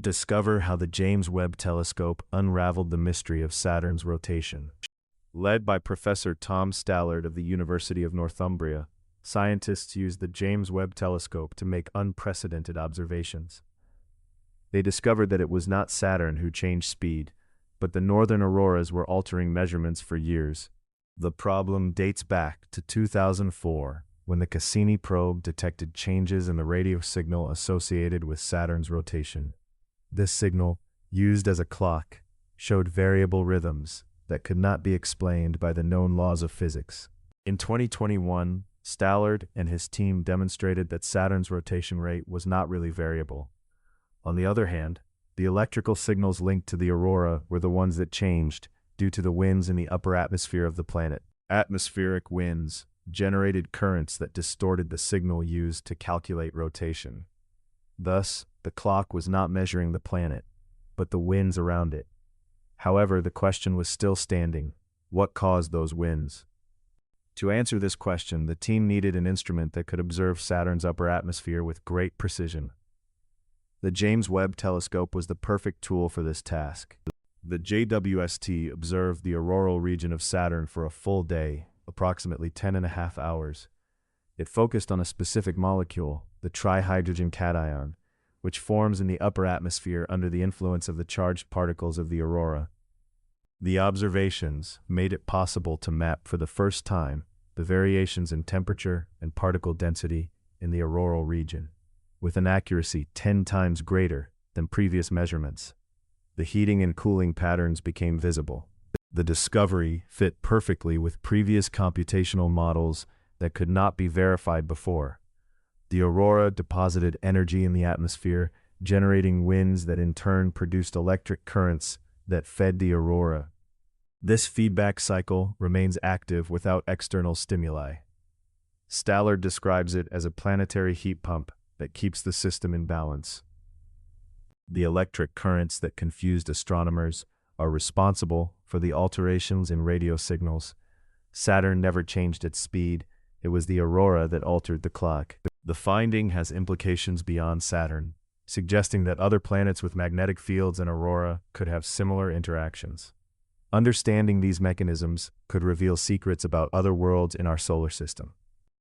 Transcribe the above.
Discover how the James Webb Telescope unraveled the mystery of Saturn's rotation. Led by Professor Tom Stallard of the University of Northumbria, scientists used the James Webb Telescope to make unprecedented observations. They discovered that it was not Saturn who changed speed, but the northern auroras were altering measurements for years. The problem dates back to 2004, when the Cassini probe detected changes in the radio signal associated with Saturn's rotation. This signal, used as a clock, showed variable rhythms that could not be explained by the known laws of physics. In 2021, Stallard and his team demonstrated that Saturn's rotation rate was not really variable. On the other hand, the electrical signals linked to the aurora were the ones that changed due to the winds in the upper atmosphere of the planet. Atmospheric winds generated currents that distorted the signal used to calculate rotation. Thus, the clock was not measuring the planet, but the winds around it. However, the question was still standing: what caused those winds? To answer this question, the team needed an instrument that could observe Saturn's upper atmosphere with great precision. The James Webb Telescope was the perfect tool for this task. The JWST observed the auroral region of Saturn for a full day, approximately 10.5 hours. It focused on a specific molecule, the trihydrogen cation, which forms in the upper atmosphere under the influence of the charged particles of the aurora. The observations made it possible to map for the first time the variations in temperature and particle density in the auroral region, with an accuracy 10 times greater than previous measurements. The heating and cooling patterns became visible. The discovery fit perfectly with previous computational models that could not be verified before. The aurora deposited energy in the atmosphere, generating winds that in turn produced electric currents that fed the aurora. This feedback cycle remains active without external stimuli. Stallard describes it as a planetary heat pump that keeps the system in balance. The electric currents that confused astronomers are responsible for the alterations in radio signals. Saturn never changed its speed. It was the aurora that altered the clock. The finding has implications beyond Saturn, suggesting that other planets with magnetic fields and aurora could have similar interactions. Understanding these mechanisms could reveal secrets about other worlds in our solar system.